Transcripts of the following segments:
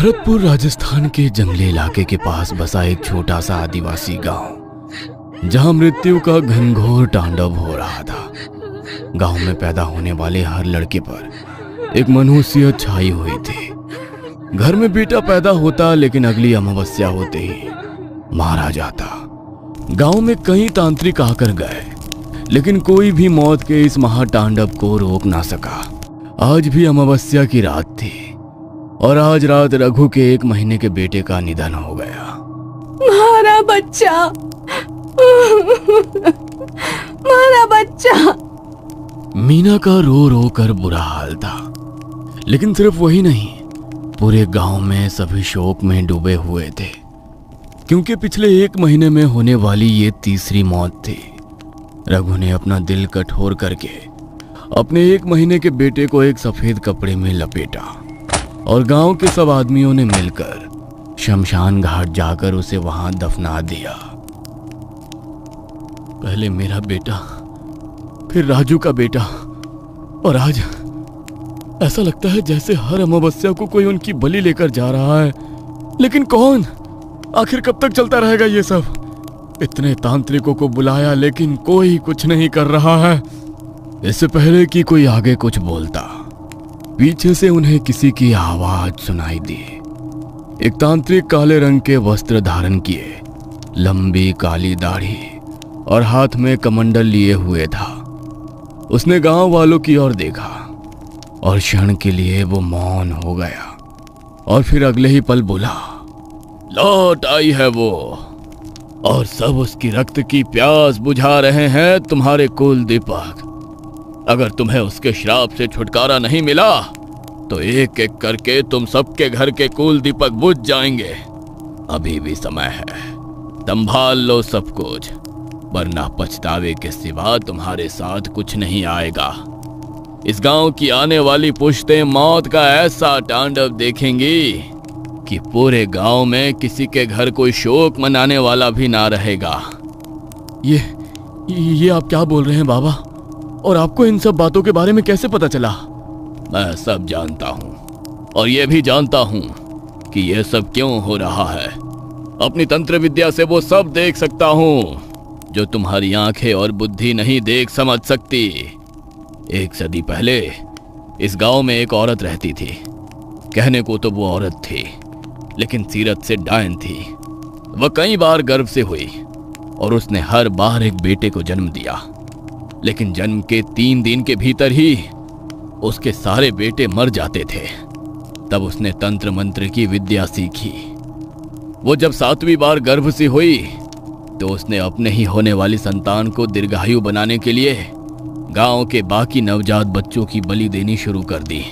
भरतपुर राजस्थान के जंगली इलाके के पास बसा एक छोटा सा आदिवासी गांव, जहां मृत्यु का घनघोर तांडव हो रहा था। गांव में पैदा होने वाले हर लड़के पर एक मनहूसियत छाई हुई थी। घर में बेटा पैदा होता, लेकिन अगली अमावस्या होते ही मारा जाता। गांव में कई तांत्रिक आकर गए, लेकिन कोई भी मौत के इस महातांडव को रोक ना सका। आज भी अमावस्या की रात थी और आज रात रघु के 1 महीने के बेटे का निधन हो गया। मारा बच्चा, मारा बच्चा। मीना का रो रो कर बुरा हाल था, लेकिन सिर्फ वही नहीं, पूरे गांव में सभी शोक में डूबे हुए थे, क्योंकि पिछले 1 महीने में होने वाली ये तीसरी मौत थी। रघु ने अपना दिल कठोर करके अपने 1 महीने के बेटे को एक सफेद कपड़े में लपेटा और गांव के सब आदमियों ने मिलकर शमशान घाट जाकर उसे वहां दफना दिया। पहले मेरा बेटा, फिर राजू का बेटा, और आज ऐसा लगता है जैसे हर अमावस्या को कोई उनकी बलि लेकर जा रहा है। लेकिन कौन? आखिर कब तक चलता रहेगा ये सब? इतने तांत्रिकों को बुलाया, लेकिन कोई कुछ नहीं कर रहा है। इससे पहले कि कोई आगे कुछ बोलता, पीछे से उन्हें किसी की आवाज सुनाई दी। एक तांत्रिक काले रंग के वस्त्र धारण किए, लंबी काली दाढ़ी और हाथ में कमंडल लिए हुए था। उसने गांव वालों की ओर देखा और क्षण के लिए वो मौन हो गया, और फिर अगले ही पल बोला, लौट आई है वो, और सब उसकी रक्त की प्यास बुझा रहे हैं तुम्हारे कुल दीपक। अगर तुम्हें उसके श्राप से छुटकारा नहीं मिला तो एक एक करके तुम सबके घर के कुल दीपक बुझ जाएंगे। अभी भी समय है, संभाल लो सब कुछ, वरना पछतावे के सिवा तुम्हारे साथ कुछ नहीं आएगा। इस गांव की आने वाली पुश्तें मौत का ऐसा तांडव देखेंगी कि पूरे गांव में किसी के घर कोई शोक मनाने वाला भी ना रहेगा। ये आप क्या बोल रहे हैं बाबा? और आपको इन सब बातों के बारे में कैसे पता चला? मैं सब जानता हूँ, और ये भी जानता हूँ कि ये सब क्यों हो रहा है। अपनी तंत्र विद्या से वो सब देख सकता हूँ जो तुम्हारी आंखें और बुद्धि नहीं देख समझ सकती। 1 सदी पहले इस गांव में एक औरत रहती थी। कहने को तो वो औरत थी, लेकिन सीरत से डायन थी। वह कई बार गर्भ से हुई और उसने हर बार एक बेटे को जन्म दिया, लेकिन जन्म के 3 दिन के भीतर ही उसके सारे बेटे मर जाते थे। तब उसने तंत्र मंत्र की विद्या सीखी। वो जब 7वीं बार गर्भ से हुई तो उसने अपने ही होने वाली संतान को दीर्घायु बनाने के लिए गांव के बाकी नवजात बच्चों की बलि देनी शुरू कर दी।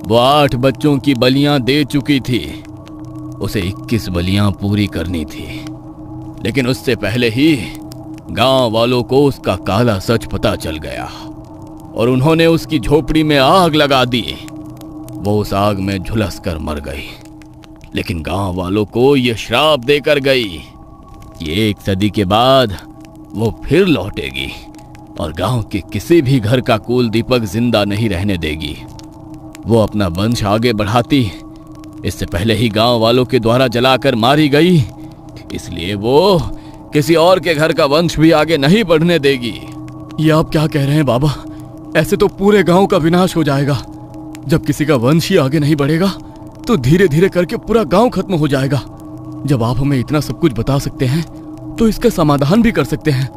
वो 8 बच्चों की बलियां दे चुकी थी। उसे 21 बलियां पूरी करनी थी, लेकिन उससे पहले ही गांव वालों को उसका काला सच पता चल गया और उन्होंने उसकी झोपड़ी में आग लगा दी। वो उस आग में झुलस कर मर गई, लेकिन गांव वालों को यह श्राप देकर गई कि 1 सदी के बाद वो फिर लौटेगी और गांव के किसी भी घर का कुल दीपक जिंदा नहीं रहने देगी। वो अपना वंश आगे बढ़ाती, इससे पहले ही गांव वालों के द्वारा जलाकर मारी गई, इसलिए वो किसी और के घर का वंश भी आगे नहीं बढ़ने देगी। ये आप क्या कह रहे हैं बाबा? ऐसे तो पूरे गांव का विनाश हो जाएगा। जब किसी का वंश ही आगे नहीं बढ़ेगा तो धीरे धीरे करके पूरा गांव खत्म हो जाएगा। जब आप हमें इतना सब कुछ बता सकते हैं तो इसका समाधान भी कर सकते हैं।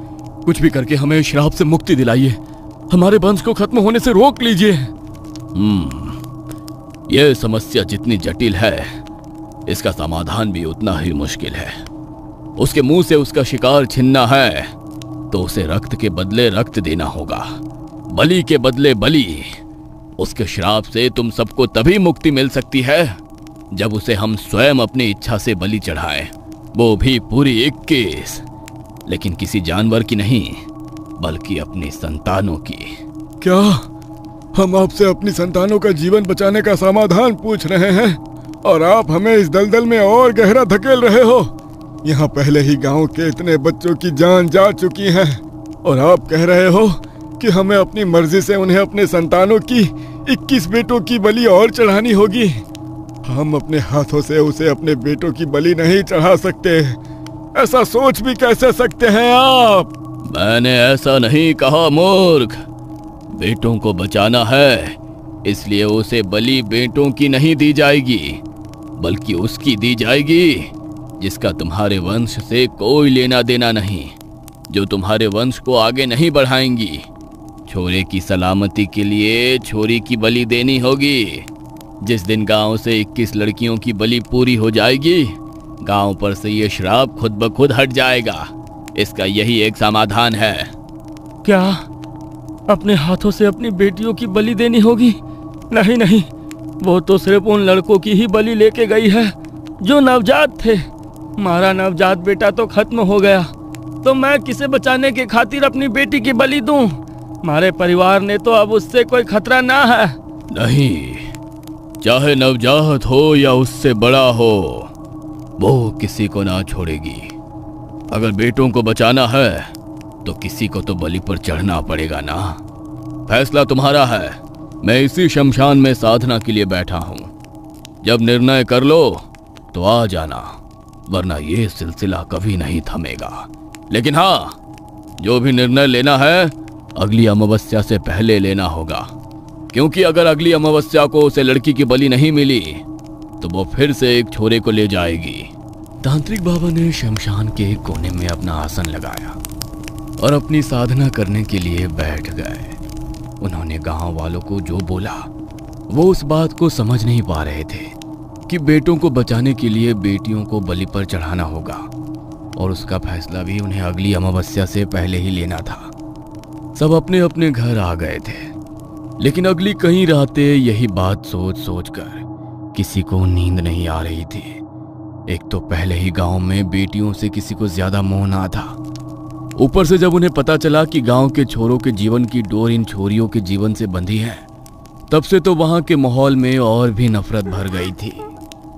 कुछ भी करके हमें श्राप से मुक्ति दिलाइए, हमारे वंश को खत्म होने से रोक लीजिए। यह समस्या जितनी जटिल है, इसका समाधान भी उतना ही मुश्किल है। उसके मुंह से उसका शिकार छीनना है तो उसे रक्त के बदले रक्त देना होगा, बलि के बदले बलि। उसके श्राप से तुम सबको तभी मुक्ति मिल सकती है जब उसे हम स्वयं अपनी इच्छा से बलि चढ़ाएं, वो भी पूरी 21, लेकिन किसी जानवर की नहीं, बल्कि अपनी संतानों की। क्या हम आपसे अपनी संतानों का जीवन बचाने का समाधान पूछ रहे हैं और आप हमें इस दलदल में और गहरा धकेल रहे हो? यहाँ पहले ही गांव के इतने बच्चों की जान जा चुकी है और आप कह रहे हो कि हमें अपनी मर्जी से उन्हें अपने संतानों की 21 बेटों की बलि और चढ़ानी होगी। हम अपने हाथों से उसे अपने बेटों की बलि नहीं चढ़ा सकते। ऐसा सोच भी कैसे सकते हैं आप? मैंने ऐसा नहीं कहा मूर्ख। बेटों को बचाना है, इसलिए उसे बलि बेटों की नहीं दी जाएगी, बल्कि उसकी दी जाएगी जिसका तुम्हारे वंश से कोई लेना देना नहीं, जो तुम्हारे वंश को आगे नहीं बढ़ाएंगी। छोरे की सलामती के लिए छोरी की बलि देनी होगी। जिस दिन गांव से 21 लड़कियों की बलि पूरी हो जाएगी, गांव पर से ये श्राप खुद ब खुद हट जाएगा। इसका यही एक समाधान है। क्या अपने हाथों से अपनी बेटियों की बलि देनी होगी? नहीं नहीं, वो तो सिर्फ उन लड़कों की ही बलि लेके गई है जो नवजात थे। हमारा नवजात बेटा तो खत्म हो गया, तो मैं किसे बचाने के खातिर अपनी बेटी की बलि दूं? हमारे परिवार ने तो अब उससे कोई खतरा ना है। नहीं, चाहे नवजात हो या उससे बड़ा हो, वो किसी को ना छोड़ेगी। अगर बेटों को बचाना है तो किसी को तो बलि पर चढ़ना पड़ेगा ना। फैसला तुम्हारा है। मैं इसी शमशान में साधना के लिए बैठा हूं। जब निर्णय कर लो तो आ जाना, वरना ये सिलसिला कभी नहीं थमेगा। लेकिन हाँ, जो भी निर्णय लेना है अगली अमावस्या से पहले लेना होगा, क्योंकि अगर अगली अमावस्या को उसे लड़की की बलि नहीं मिली तो वो फिर से एक छोरे को ले जाएगी। तांत्रिक बाबा ने शमशान के एक कोने में अपना आसन लगाया और अपनी साधना करने के लिए बैठ गए। उन्होंने गांव वालों को जो बोला वो उस बात को समझ नहीं पा रहे थे कि बेटों को बचाने के लिए बेटियों को बलि पर चढ़ाना होगा, और उसका फैसला भी उन्हें अगली अमावस्या से पहले ही लेना था। सब अपने अपने घर आ गए थे, लेकिन अगली कई रातें यही बात सोच सोच कर किसी को नींद नहीं आ रही थी। एक तो पहले ही गांव में बेटियों से किसी को ज्यादा मोह ना था, ऊपर से जब उन्हें पता चला कि गांव के छोरों के जीवन की डोर इन छोरियों के जीवन से बंधी है, तब से तो वहां के माहौल में और भी नफरत भर गई थी।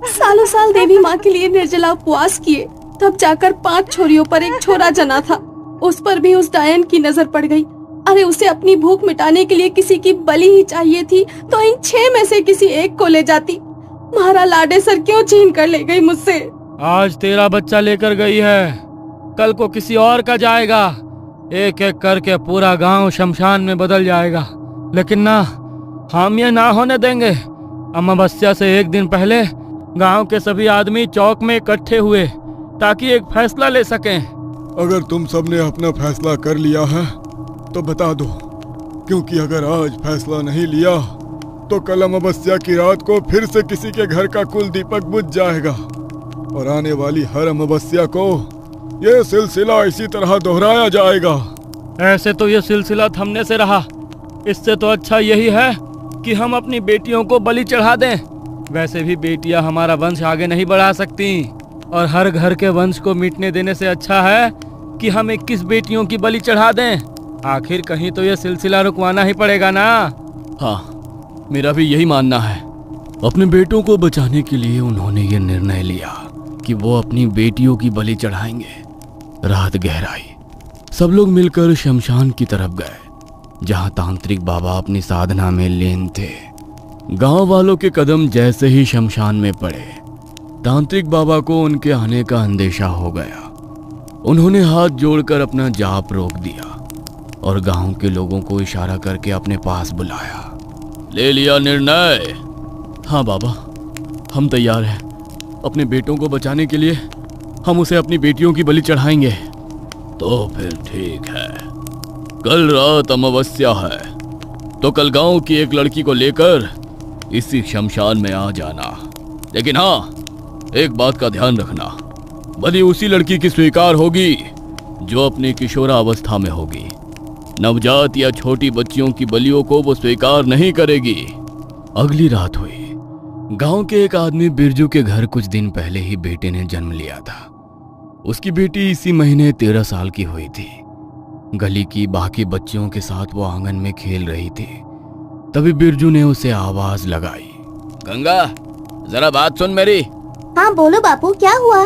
सालों साल देवी माँ के लिए निर्जला उपवास किए, तब जाकर 5 छोरियों पर एक छोरा जना था। उस पर भी उस डायन की नजर पड़ गई। अरे उसे अपनी भूख मिटाने के लिए किसी की बलि ही चाहिए थी, तो इन 6 में से किसी एक को ले जाती। महारा लाडे सर क्यों छीन कर ले गई मुझसे? आज तेरा बच्चा लेकर गई है, कल को किसी और का जाएगा। एक एक करके पूरा गांव शमशान में बदल जाएगा। लेकिन ना, हम ये ना होने देंगे। अमावस्या से एक दिन पहले गांव के सभी आदमी चौक में इकट्ठे हुए ताकि एक फैसला ले सकें। अगर तुम सबने अपना फैसला कर लिया है तो बता दो, क्योंकि अगर आज फैसला नहीं लिया तो कल अमावस्या की रात को फिर से किसी के घर का कुल दीपक बुझ जाएगा, और आने वाली हर अमावस्या को ये सिलसिला इसी तरह दोहराया जाएगा। ऐसे तो ये सिलसिला थमने से रहा। इससे तो अच्छा यही है कि हम अपनी बेटियों को बलि चढ़ा दें। वैसे भी बेटियां हमारा वंश आगे नहीं बढ़ा सकती, और हर घर के वंश को मिटने देने से अच्छा है कि हम 21 बेटियों की बलि चढ़ा दें। आखिर कहीं तो ये सिलसिला रुकवाना ही पड़ेगा ना। हाँ, मेरा भी यही मानना है। अपने बेटों को बचाने के लिए उन्होंने ये निर्णय लिया कि वो अपनी बेटियों की बलि चढ़ाएंगे। रात गहराई, सब लोग मिलकर शमशान की तरफ गए, जहां तांत्रिक बाबा अपनी साधना में लीन थे। गांव वालों के कदम जैसे ही शमशान में पड़े, तांत्रिक बाबा को उनके आने का अंदेशा हो गया। उन्होंने हाथ जोड़कर अपना जाप रोक दिया और गांव के लोगों को इशारा करके अपने पास बुलाया। ले लिया निर्णय? हाँ बाबा, हम तैयार हैं। अपने बेटों को बचाने के लिए हम उसे अपनी बेटियों की बलि चढ़ाएंगे। तो फिर ठीक है, कल रात अमावस्या है, तो कल गांव की एक लड़की को लेकर इसी शमशान में आ जाना। लेकिन हाँ, एक बात का ध्यान रखना, बलि उसी लड़की की स्वीकार होगी जो अपनी किशोरावस्था में होगी। नवजात या छोटी बच्चियों की बलियों को वो स्वीकार नहीं करेगी। अगली रात हुई। गांव के एक आदमी बिरजू के घर कुछ दिन पहले ही बेटे ने जन्म लिया था। उसकी बेटी इसी महीने 13 साल की हुई थी। गली की बाकी बच्चियों के साथ वो आंगन में खेल रही थी। तभी बिरजू ने उसे आवाज लगाई। गंगा, जरा बात सुन मेरी। हाँ बोलो बापू, क्या हुआ?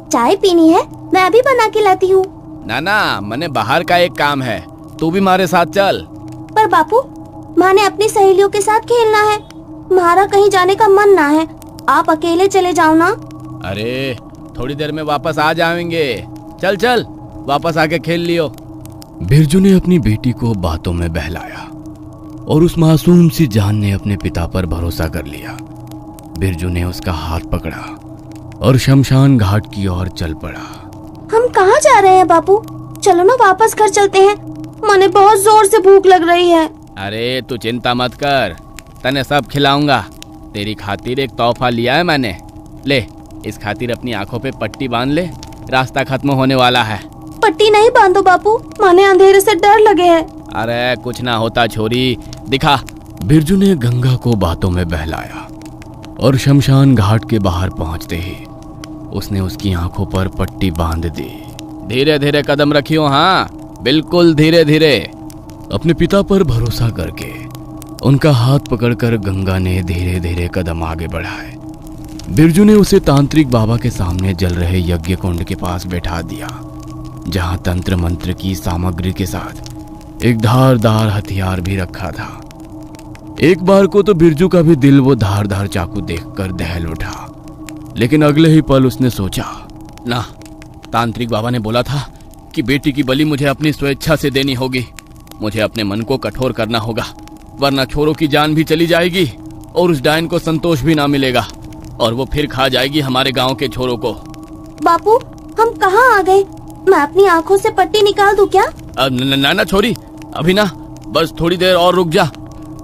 चाय पीनी है? मैं अभी बना के लाती हूँ। ना, मने बाहर का एक काम है, तू भी हमारे साथ चल। पर बापू, माँ ने अपनी सहेलियों के साथ खेलना है। हमारा कहीं जाने का मन ना है। आप अकेले चले जाओ ना। अरे थोड़ी देर में वापस आ जाएंगे, चल चल वापस आके खेल लियो। बिरजू ने अपनी बेटी को बातों में बहलाया और उस मासूम सी जान ने अपने पिता पर भरोसा कर लिया। बिरजू ने उसका हाथ पकड़ा और शमशान घाट की ओर चल पड़ा। हम कहाँ जा रहे हैं बापू? चलो ना वापस घर चलते हैं, मने बहुत जोर से भूख लग रही है। अरे तू चिंता मत कर, तने सब खिलाऊंगा। तेरी खातिर एक तोहफा लिया है मैंने, ले इस खातिर अपनी आंखों पे पट्टी बांध ले, रास्ता खत्म होने वाला है। पट्टी नहीं बांधो बापू, माने अंधेरे से डर लगे है। अरे कुछ ना होता छोरी, दिखा। बिरजू ने गंगा को बातों में बहलाया और शमशान घाट के बाहर पहुंचते ही उसने उसकी आंखों पर पट्टी बांध दी। धीरे धीरे कदम रखियो, हाँ बिल्कुल धीरे धीरे। अपने पिता पर भरोसा करके उनका हाथ पकड़कर गंगा ने धीरे धीरे कदम आगे बढ़ाए। बिरजू ने उसे तांत्रिक बाबा के सामने जल रहे यज्ञ कुंड के पास बैठा दिया, जहां तंत्र मंत्र की सामग्री के साथ एक धारदार हथियार भी रखा था। एक बार को तो बिरजू का भी दिल वो धारदार चाकू देखकर दहल उठा, लेकिन अगले ही पल उसने सोचा, ना, तांत्रिक बाबा ने बोला था कि बेटी की बलि मुझे अपनी स्वेच्छा से देनी होगी। मुझे अपने मन को कठोर करना होगा, वरना छोरों की जान भी चली जाएगी और उस डायन को संतोष भी ना मिलेगा और वो फिर खा जाएगी हमारे गांव के छोरों को। बापू हम कहाँ आ गए? मैं अपनी आँखों से पट्टी निकाल दूं क्या? ना छोरी, अभी ना, बस थोड़ी देर और रुक जा।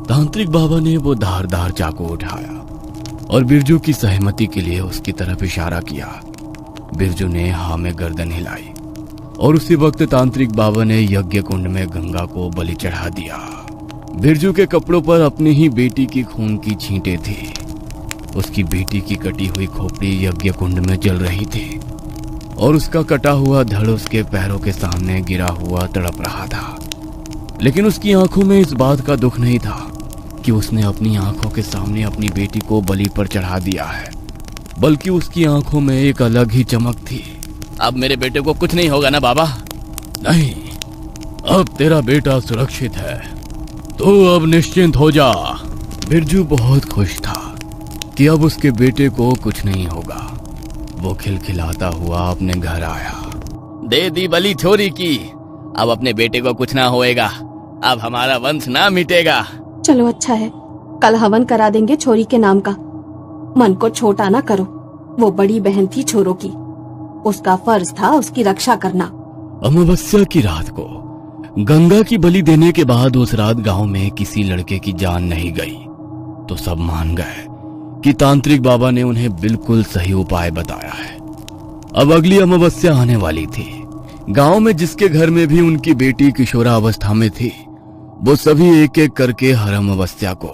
तांत्रिक बाबा ने वो धारदार चाकू उठाया और बिरजू की सहमति के लिए उसकी तरफ इशारा किया। बिरजू ने हाँ में गर्दन हिलाई और उसी वक्त तांत्रिक बाबा ने यज्ञ कुंड में गंगा को बलि चढ़ा दिया। बिरजू के कपड़ों पर अपनी ही बेटी की खून की छींटें थी। उसकी बेटी की कटी हुई खोपड़ी यज्ञ कुंड में जल रही थी और उसका कटा हुआ धड़ उसके पैरों के सामने गिरा हुआ तड़प रहा था। लेकिन उसकी आंखों में इस बात का दुख नहीं था कि उसने अपनी आंखों के सामने अपनी बेटी को बलि पर चढ़ा दिया है, बल्कि उसकी आंखों में एक अलग ही चमक थी। अब मेरे बेटे को कुछ नहीं होगा ना बाबा? नहीं, अब तेरा बेटा सुरक्षित है, तो अब निश्चिंत हो जा। बिरजू बहुत खुश था कि अब उसके बेटे को कुछ नहीं होगा। वो खिलखिलाता हुआ अपने घर आया। दे दी बलि छोरी की, अब अपने बेटे को कुछ ना होएगा, अब हमारा वंश ना मिटेगा। चलो अच्छा है, कल हवन करा देंगे छोरी के नाम का। मन को छोटा ना करो, वो बड़ी बहन थी छोरों की, उसका फर्ज था उसकी रक्षा करना। अमावस्या की रात को गंगा की बलि देने के बाद उस रात गांव में किसी लड़के की जान नहीं गई, तो सब मान गए कि तांत्रिक बाबा ने उन्हें बिल्कुल सही उपाय बताया है। अब अगली अमावस्या आने वाली थी। गांव में जिसके घर में भी उनकी बेटी किशोरावस्था में थी, वो सभी एक एक करके हर अमावस्या को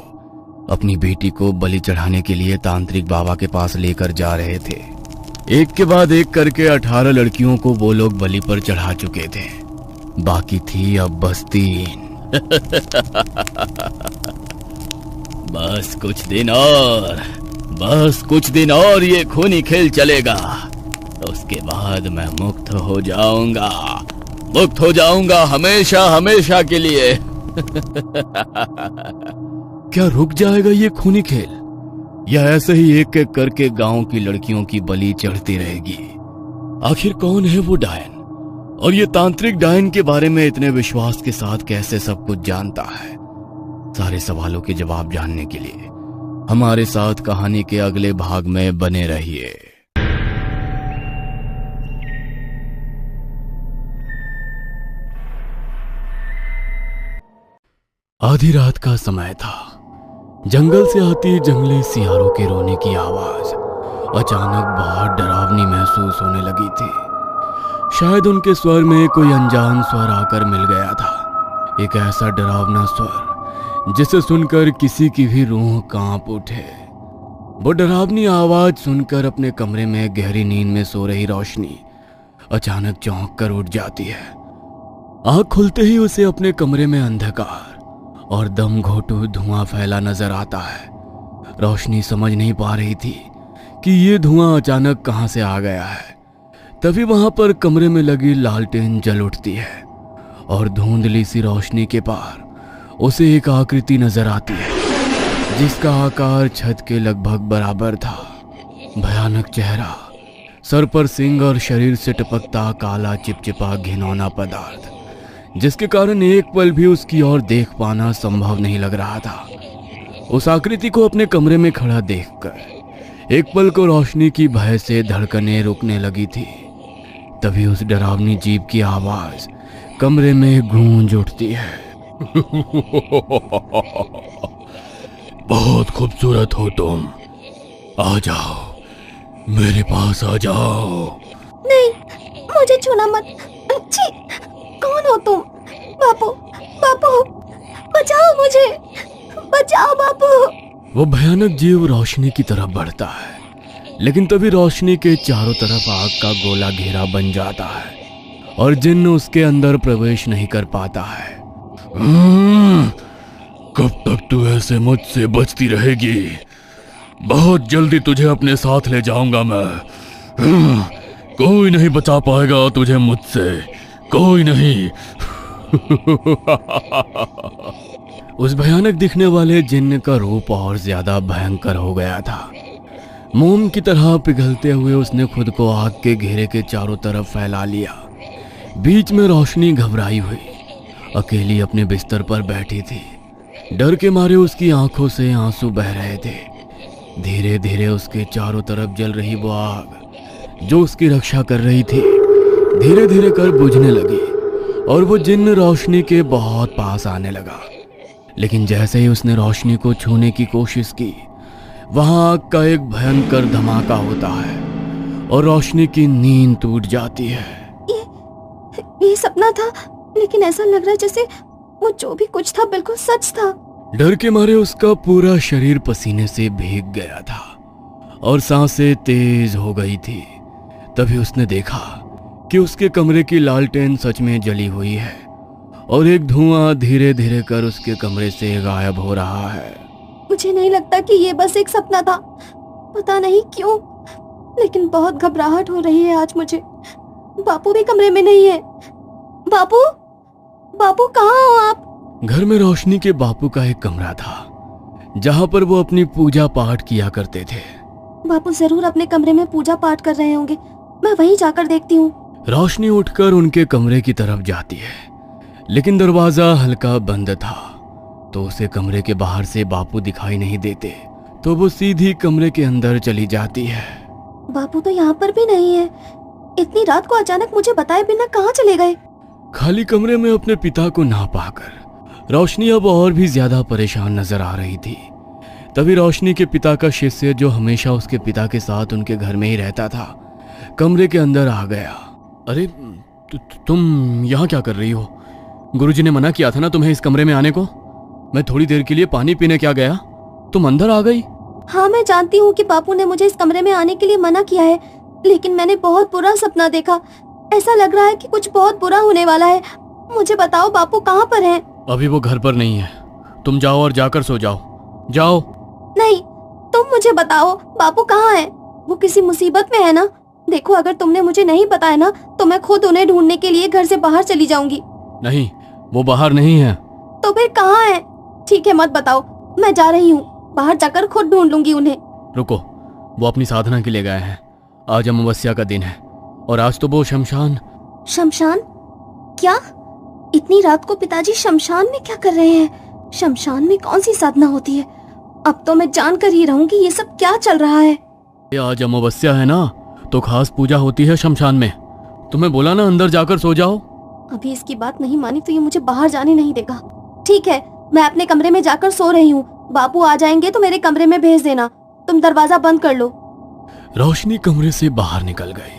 अपनी बेटी को बलि चढ़ाने के लिए तांत्रिक बाबा के पास लेकर जा रहे थे। एक के बाद एक करके 18 लड़कियों को वो लोग बलि पर चढ़ा चुके थे। बाकी थी अब बस 3। बस कुछ दिन और, बस कुछ दिन और ये खूनी खेल चलेगा, उसके बाद मैं मुक्त हो जाऊंगा, मुक्त हो जाऊंगा हमेशा हमेशा के लिए। क्या रुक जाएगा ये खूनी खेल, या ऐसे ही एक एक करके गांव की लड़कियों की बलि चढ़ती रहेगी? आखिर कौन है वो डायन, और ये तांत्रिक डायन के बारे में इतने विश्वास के साथ कैसे सब कुछ जानता है? सारे सवालों के जवाब जानने के लिए हमारे साथ कहानी के अगले भाग में बने रहिए। आधी रात का समय था। जंगल से आती जंगली सियारों के रोने की आवाज अचानक बहुत डरावनी महसूस होने लगी थी। शायद उनके स्वर में कोई अनजान स्वर आकर मिल गया था, एक ऐसा डरावना स्वर जिसे सुनकर किसी की भी रूह कांप उठे। वो डरावनी आवाज सुनकर अपने कमरे में गहरी नींद में सो रही रोशनी अचानक चौंक कर उठ जाती है। आंख खुलते ही उसे अपने कमरे में अंधकार और दम घोटू धुआं फैला नजर आता है। रोशनी समझ नहीं पा रही थी कि ये धुआं अचानक कहां से आ गया है। तभी वहां पर कमरे में लगी लालटेन जल उठती है और धुंधली सी रोशनी के पार उसे एक आकृति नजर आती है जिसका आकार छत के लगभग बराबर था। भयानक चेहरा, सर पर सिंग और शरीर से टपकता काला चिपचिपा घिनौना पदार्थ, जिसके कारण एक पल भी उसकी ओर देख पाना संभव नहीं लग रहा था। उस आकृति को अपने कमरे में खड़ा देखकर एक पल को रोशनी की भय से धड़कनें रुकने लगी थी। तभी उस डरावनी जीभ की आवाज कमरे में गूंज उठती है। बहुत खूबसूरत हो तुम, आ जाओ, मेरे पास आ जाओ। नहीं, मुझे छूना मत। छी, कौन हो तुम? बापू, बापू, बचाओ मुझे, बचाओ बापू। वो भयानक जीव रोशनी की तरफ बढ़ता है, लेकिन तभी रोशनी के चारों तरफ आग का गोला घेरा बन जाता है और जिन्न उसके अंदर प्रवेश नहीं कर पाता है। कब तक तू ऐसे मुझसे बचती रहेगी? बहुत जल्दी तुझे अपने साथ ले जाऊंगा मैं। कोई नहीं बचा पाएगा तुझे मुझसे, कोई नहीं। उस भयानक दिखने वाले जिन्न का रूप और ज्यादा भयंकर हो गया था। मोम की तरह पिघलते हुए उसने खुद को आग के घेरे के चारों तरफ फैला लिया। बीच में रोशनी घबराई हुई अकेली अपने बिस्तर पर बैठी थी। डर के मारे उसकी आंखों से आंसू बह रहे थे। धीरे धीरे उसके चारों तरफ जल रही वो आग जो उसकी रक्षा कर रही थी धीरे धीरे कर बुझने लगी और वो जिन्न रोशनी के बहुत पास आने लगा। लेकिन जैसे ही उसने रोशनी को छूने की कोशिश की, वहां आग का एक भयंकर धमाका होता है और रोशनी की नींद टूट जाती है। ये सपना था, लेकिन ऐसा लग रहा है जैसे वो जो भी कुछ था बिल्कुल सच था। डर के मारे उसका पूरा शरीर पसीने से भीग गया था और सांसें तेज हो गई थी। तभी उसने देखा कि उसके कमरे की लालटेन सच में जली हुई है और एक धुआं धीरे धीरे कर उसके कमरे से गायब हो रहा है। मुझे नहीं लगता कि ये बस एक सपना था, पता नहीं क्यों, लेकिन बहुत घबराहट हो रही है आज मुझे। बापू भी कमरे में नहीं है। बापू, बापू कहाँ हो आप? घर में रोशनी के बापू का एक कमरा था जहां पर वो अपनी पूजा पाठ किया करते थे। बापू जरूर अपने कमरे में पूजा पाठ कर रहे होंगे, मैं वहीं जाकर देखती हूँ। रोशनी उठकर उनके कमरे की तरफ जाती है, लेकिन दरवाजा हल्का बंद था तो उसे कमरे के बाहर से बापू दिखाई नहीं देते। तो वो सीधी कमरे के अंदर चली जाती है। बापू तो यहाँ पर भी नहीं है। इतनी रात को अचानक मुझे बताए बिना कहाँ चले गए? खाली कमरे में अपने पिता को ना पाकर रोशनी अब और भी ज्यादा परेशान नजर आ रही थी। तभी रोशनी के पिता का शिष्य, जो हमेशा उसके पिता के साथ उनके घर में ही रहता था, कमरे के अंदर आ गया। अरे तुम यहाँ क्या कर रही हो? गुरुजी ने मना किया था ना तुम्हें इस कमरे में आने को। मैं थोड़ी देर के लिए पानी पीने क्या गया, तुम अंदर आ गई। हाँ, मैं जानती हूँ कि बापू ने मुझे इस कमरे में आने के लिए मना किया है, लेकिन मैंने बहुत बुरा सपना देखा। ऐसा लग रहा है कि कुछ बहुत बुरा होने वाला है। मुझे बताओ बापू कहाँ पर हैं? अभी वो घर पर नहीं है, तुम जाओ और जाकर सो जाओ। जाओ। नहीं, तुम मुझे बताओ बापू कहाँ हैं? वो किसी मुसीबत में है ना? देखो, अगर तुमने मुझे नहीं बताया ना तो मैं खुद उन्हें ढूंढने के लिए घर से बाहर चली जाऊंगी। नहीं, वो बाहर नहीं है। तो फिर कहाँ है? ठीक है, मत बताओ, मैं जा रही हूँ, बाहर जाकर खुद ढूंढ लूंगी उन्हें। रुको, वो अपनी साधना के लिए गए हैं। आज अमावस्या का दिन है और आज तो वो शमशान। शमशान? क्या? इतनी रात को पिताजी शमशान में क्या कर रहे हैं? शमशान में कौन सी साधना होती है? अब तो मैं जान कर ही रहूंगी ये सब क्या चल रहा है। आज अमावस्या है ना, तो खास पूजा होती है शमशान में। तुम्हें बोला ना अंदर जाकर सो जाओ। अभी इसकी बात नहीं मानी तो ये मुझे बाहर जाने नहीं देगा। ठीक है, मैं अपने कमरे में जाकर सो रही हूँ। बापू आ जाएंगे तो मेरे कमरे में भेज देना। तुम दरवाजा बंद कर लो। रोशनी कमरे से बाहर निकल गई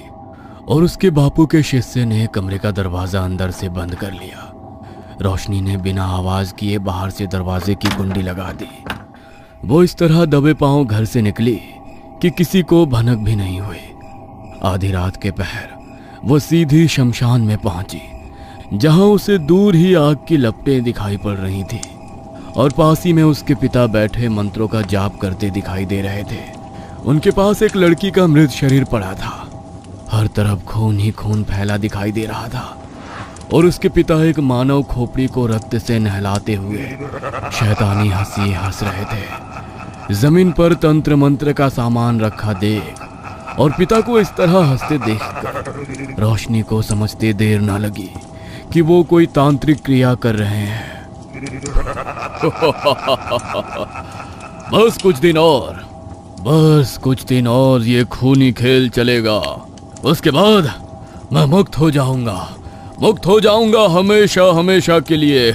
और उसके बापू के शिष्य ने कमरे का दरवाजा अंदर से बंद कर लिया। रोशनी ने बिना आवाज किए बाहर से दरवाजे की कुंडी लगा दी। वो इस तरह दबे पांव घर से निकली कि किसी को भनक भी नहीं हुई। आधी रात के पहर वो सीधी शमशान में पहुंची, जहां उसे दूर ही आग की लपटें दिखाई पड़ रही थी और पास ही में उसके पिता बैठे मंत्रों का जाप करते दिखाई दे रहे थे। उनके पास एक लड़की का मृत शरीर पड़ा था। हर तरफ खून ही खून फैला दिखाई दे रहा था और उसके पिता एक मानव खोपड़ी को रक्त से नहलाते हुए शैतानी हंसी हंस रहे थे। जमीन पर तंत्र मंत्र का सामान रखा देख और पिता को इस तरह हंसते देखकर रोशनी को समझते देर ना लगी कि वो कोई तांत्रिक क्रिया कर रहे हैं। बस कुछ दिन और ये खूनी खेल चलेगा। उसके बाद मैं मुक्त हो जाऊंगा हमेशा हमेशा के लिए।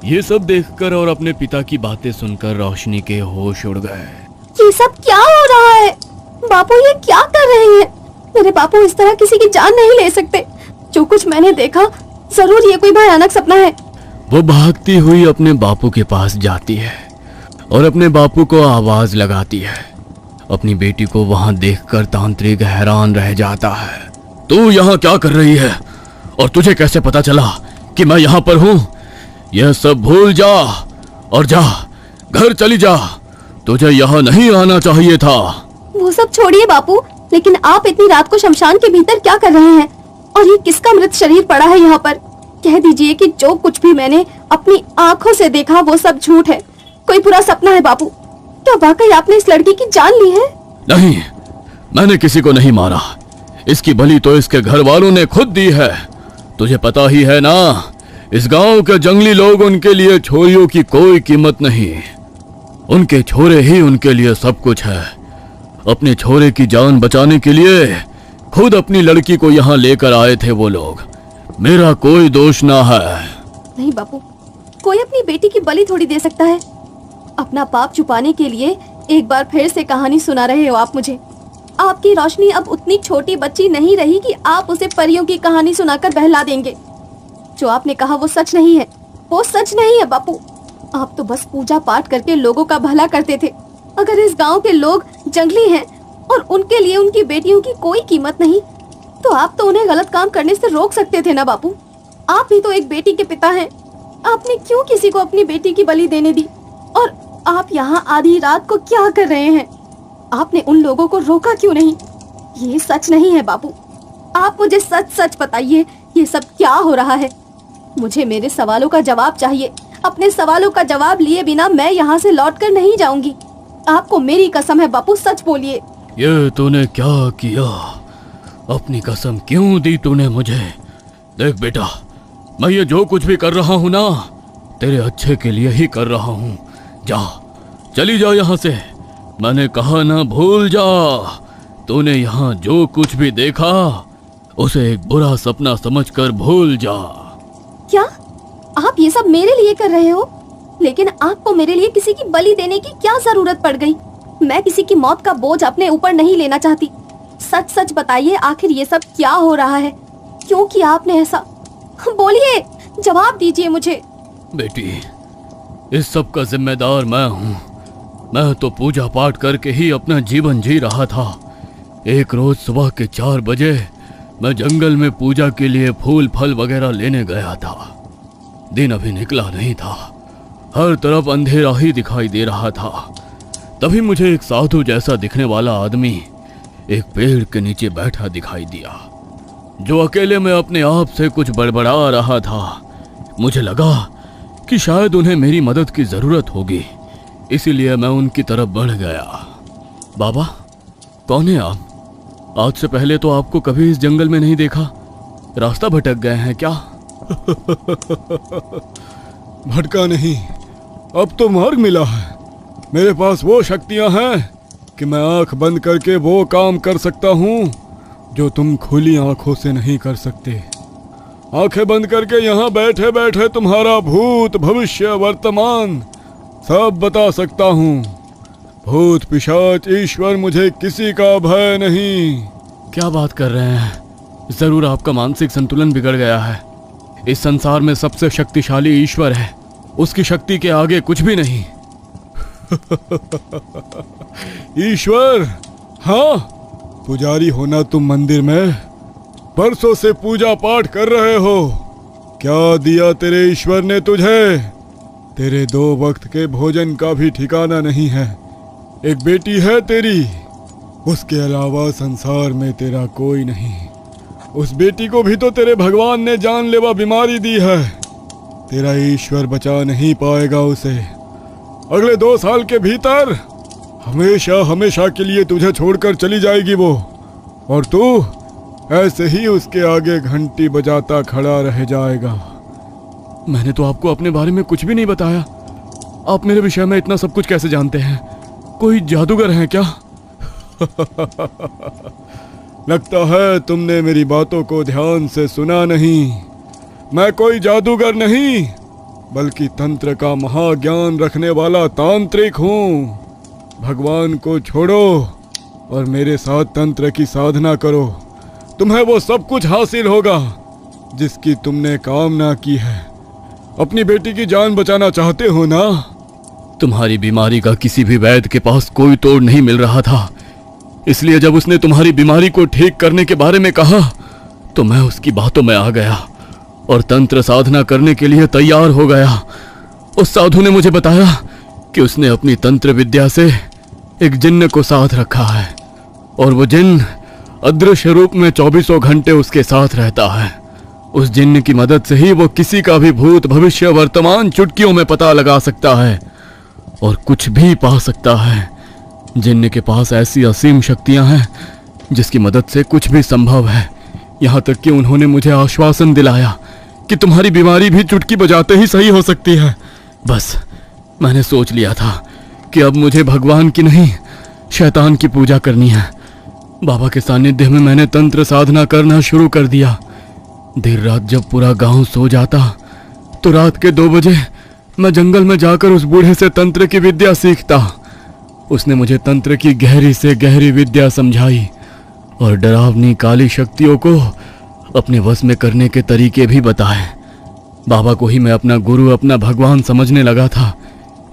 ये सब देखकर और अपने पिता की बातें सुनकर रोशनी के होश उड़ गए। ये सब क्या हो रहा है? बापू ये क्या कर रहे हैं? मेरे बापू इस तरह किसी की जान नहीं ले सकते। जो कुछ मैंने देखा जरूर ये कोई भयानक सपना है। वो भागती हुई अपने बापू के पास जाती है और अपने बापू को आवाज लगाती है। अपनी बेटी को वहां देखकर तांत्रिक हैरान रह जाता है। तू यहाँ क्या कर रही है और तुझे कैसे पता चला कि मैं यहाँ पर हूँ? यह सब भूल जा और जा घर चली जा। तुझे यहाँ नहीं आना चाहिए था। वो सब छोड़िए बापू, लेकिन आप इतनी रात को शमशान के भीतर क्या कर रहे हैं? और ये किसका मृत शरीर पड़ा है यहाँ पर? कह दीजिए कि जो कुछ भी मैंने अपनी आंखों से देखा वो सब झूठ है, कोई बुरा सपना है। बापू क्या वाकई आपने इस लड़की की जान ली है? नहीं, मैंने किसी को नहीं मारा। इसकी बलि तो इसके घर वालों ने खुद दी है। तुझे पता ही है ना, इस गांव के जंगली लोग, उनके लिए छोरियों की कोई कीमत नहीं। उनके छोरे ही उनके लिए सब कुछ है। अपने छोरे की जान बचाने के लिए खुद अपनी लड़की को यहाँ लेकर आए थे वो लोग। मेरा कोई दोष ना है। नहीं बापू, कोई अपनी बेटी की बलि थोड़ी दे सकता है। अपना पाप छुपाने के लिए एक बार फिर से कहानी सुना रहे हो आप मुझे। आपकी रोशनी अब उतनी छोटी बच्ची नहीं रही कि आप उसे परियों की कहानी सुनाकर बहला देंगे। जो आपने कहा वो सच नहीं है, वो सच नहीं है बापू। आप तो बस पूजा पाठ करके लोगों का भला करते थे। अगर इस गांव के लोग जंगली हैं और उनके लिए उनकी बेटियों की कोई कीमत नहीं, तो आप तो उन्हें गलत काम करने से रोक सकते थे ना बापू। आप भी तो एक बेटी के पिता हैं। आपने क्यों किसी को अपनी बेटी की बलि देने दी? और आप यहाँ आधी रात को क्या कर रहे हैं? आपने उन लोगों को रोका क्यों नहीं? ये सच नहीं है बापू। आप मुझे सच सच बताइए, ये सब क्या हो रहा है? मुझे मेरे सवालों का जवाब चाहिए। अपने सवालों का जवाब लिए बिना मैं यहाँ से लौटकर नहीं जाऊंगी। आपको मेरी कसम है बापू, सच बोलिए। ये तूने क्या किया? अपनी कसम क्यों दी तूने मुझे? देख बेटा, मैं ये जो कुछ भी कर रहा हूँ ना, तेरे अच्छे के लिए ही कर रहा हूँ। जा, चली जा यहाँ से। मैंने कहा ना, भूल जा। तूने यहाँ जो कुछ भी देखा उसे एक बुरा सपना समझकर भूल जा। क्या आप ये सब मेरे लिए कर रहे हो? लेकिन आपको मेरे लिए किसी की बलि देने की क्या जरूरत पड़ गई? मैं किसी की मौत का बोझ अपने ऊपर नहीं लेना चाहती। सच सच बताइए, आखिर ये सब क्या हो रहा है? क्यों किया आपने ऐसा? बोलिए, जवाब दीजिए मुझे। बेटी, इस सब का जिम्मेदार मैं हूँ। मैं तो पूजा पाठ करके ही अपना जीवन जी रहा था। एक रोज सुबह के 4 बजे मैं जंगल में पूजा के लिए फूल फल वगैरह लेने गया था। दिन अभी निकला नहीं था, हर तरफ अंधेरा ही दिखाई दे रहा था। तभी मुझे एक साधु जैसा दिखने वाला आदमी एक पेड़ के नीचे बैठा दिखाई दिया, जो अकेले में अपने आप से कुछ बड़बड़ा रहा था। मुझे लगा कि शायद उन्हें मेरी मदद की जरूरत होगी, इसीलिए मैं उनकी तरफ बढ़ गया। बाबा, कौन है आप? आज से पहले तो आपको कभी इस जंगल में नहीं देखा। रास्ता भटक गए हैं क्या? भटका नहीं, अब तो मार्ग मिला है। मेरे पास वो शक्तियां हैं कि मैं आंख बंद करके वो काम कर सकता हूँ जो तुम खुली आंखों से नहीं कर सकते। आंखें बंद करके यहाँ बैठे बैठे तुम्हारा भूत, भविष्य, वर्तमान सब बता सकता हूँ। भूत, पिशाच, ईश्वर, मुझे किसी का भय नहीं। क्या बात कर रहे हैं? जरूर आपका मानसिक संतुलन बिगड़ गया है। इस संसार में सबसे शक्तिशाली ईश्वर है, उसकी शक्ति के आगे कुछ भी नहीं। ईश्वर? हाँ, पुजारी होना तुम मंदिर में परसों से पूजा पाठ कर रहे हो। क्या दिया तेरे ईश्वर ने तुझे? तेरे 2 वक्त के भोजन का भी ठिकाना नहीं है। एक बेटी है तेरी, उसके अलावा संसार में तेरा कोई नहीं। उस बेटी को भी तो तेरे भगवान ने जानलेवा बीमारी दी है। तेरा ईश्वर बचा नहीं पाएगा उसे। अगले 2 साल के भीतर हमेशा हमेशा के लिए तुझे छोड़कर चली जाएगी वो, और तू ऐसे ही उसके आगे घंटी बजाता खड़ा रह जाएगा। मैंने तो आपको अपने बारे में कुछ भी नहीं बताया। आप मेरे विषय में इतना सब कुछ कैसे जानते हैं? कोई जादूगर हैं क्या? लगता है तुमने मेरी बातों को ध्यान से सुना नहीं। मैं कोई जादूगर नहीं, बल्कि तंत्र का महाज्ञान रखने वाला तांत्रिक हूँ। भगवान को छोड़ो और मेरे साथ तंत्र की साधना करो। तुम्हें वो सब कुछ हासिल होगा जिसकी तुमने कामना की है। अपनी बेटी की जान बचाना चाहते हो ना? तुम्हारी बीमारी का किसी भी वैद्य के पास कोई तोड़ नहीं मिल रहा था, इसलिए जब उसने तुम्हारी बीमारी को ठीक करने के बारे में कहा तो मैं उसकी बातों में आ गया और तंत्र साधना करने के लिए तैयार हो गया। उस साधु ने मुझे बताया कि उसने अपनी तंत्र विद्या से एक जिन्न को साथ रखा है और वो जिन्न अदृश्य रूप में 24 घंटे उसके साथ रहता है। उस जिन्न की मदद से ही वो किसी का भी भूत भविष्य वर्तमान चुटकियों में पता लगा सकता है और कुछ भी पा सकता है। जिन्न के पास ऐसी असीम शक्तियां हैं जिसकी मदद से कुछ भी संभव है। यहाँ तक कि उन्होंने मुझे आश्वासन दिलाया कि तुम्हारी बीमारी भी चुटकी बजाते ही सही हो सकती है। बस मैंने सोच लिया था कि अब मुझे भगवान की नहीं शैतान की पूजा करनी है। बाबा के सानिध्य में मैंने तंत्र साधना करना शुरू कर दिया। देर रात जब पूरा गांव सो जाता तो रात के 2 बजे मैं जंगल में जाकर उस बूढ़े से तंत्र की विद्या सीखता। उसने मुझे तंत्र की गहरी से गहरी विद्या समझाई और डरावनी काली शक्तियों को अपने वश में करने के तरीके भी बताए। बाबा को ही मैं अपना गुरु, अपना भगवान समझने लगा था।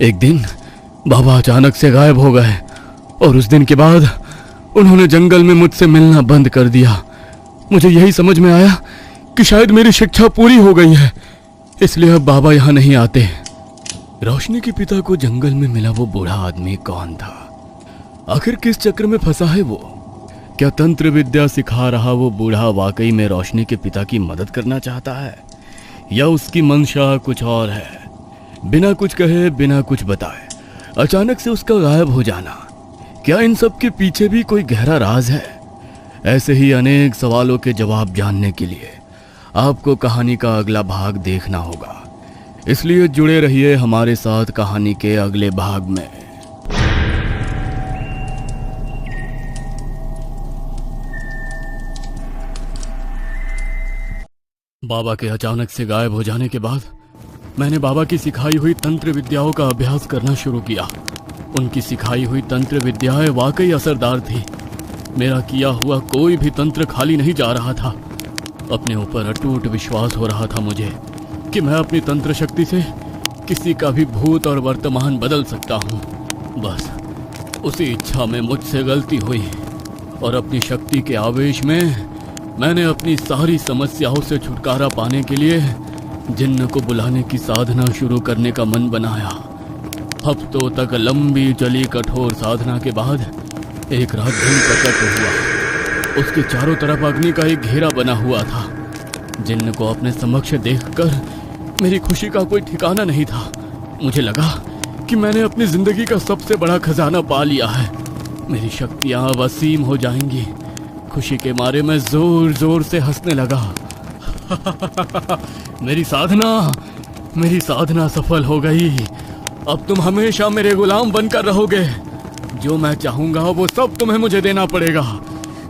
एक दिन बाबा अचानक से गायब हो गए और उस दिन के बाद उन्होंने जंगल में मुझसे मिलना बंद कर दिया। मुझे यही समझ में आया कि शायद मेरी शिक्षा पूरी हो गई है, इसलिए अब बाबा यहाँ नहीं आते। रोशनी के पिता को जंगल में मिला वो बूढ़ा आदमी कौन था? आखिर किस चक्र में फंसा है वो? क्या तंत्र विद्या सिखा रहा वो बूढ़ा वाकई में रोशनी के पिता की मदद करना चाहता है, या उसकी मंशा कुछ और है? बिना कुछ कहे, बिना कुछ बताए अचानक से उसका गायब हो जाना, क्या इन सब के पीछे भी कोई गहरा राज है? ऐसे ही अनेक सवालों के जवाब जानने के लिए आपको कहानी का अगला भाग देखना होगा, इसलिए जुड़े रहिए हमारे साथ कहानी के अगले भाग में। बाबा के अचानक से गायब हो जाने के बाद मैंने बाबा की सिखाई हुई तंत्र विद्याओं का अभ्यास करना शुरू किया। उनकी सिखाई हुई तंत्र विद्याएं वाकई असरदार थी। मेरा किया हुआ कोई भी तंत्र खाली नहीं जा रहा था। अपने ऊपर अटूट विश्वास हो रहा था मुझे कि मैं अपनी तंत्र शक्ति से किसी का भी भूत और वर्तमान बदल सकता हूँ। बस उसी इच्छा में मुझसे गलती हुई और अपनी शक्ति के आवेश में मैंने अपनी सारी समस्याओं से छुटकारा पाने के लिए जिन्न को बुलाने की साधना शुरू करने का मन बनाया। हफ्तों तक लंबी चली कठोर साधना के बाद एक रात दिन प्रकट हुआ। उसके चारों तरफ अग्नि का एक घेरा बना हुआ था। जिन्न को अपने समक्ष देखकर मेरी खुशी का कोई ठिकाना नहीं था। मुझे लगा कि मैंने अपनी जिंदगी का सबसे बड़ा खजाना पा लिया है। मेरी शक्तियां अब असीम हो जाएंगी। खुशी के मारे मैं जोर जोर से हंसने लगा। मेरी साधना सफल हो गई। अब तुम हमेशा मेरे गुलाम बनकर रहोगे। जो मैं चाहूंगा वो सब तुम्हें मुझे देना पड़ेगा।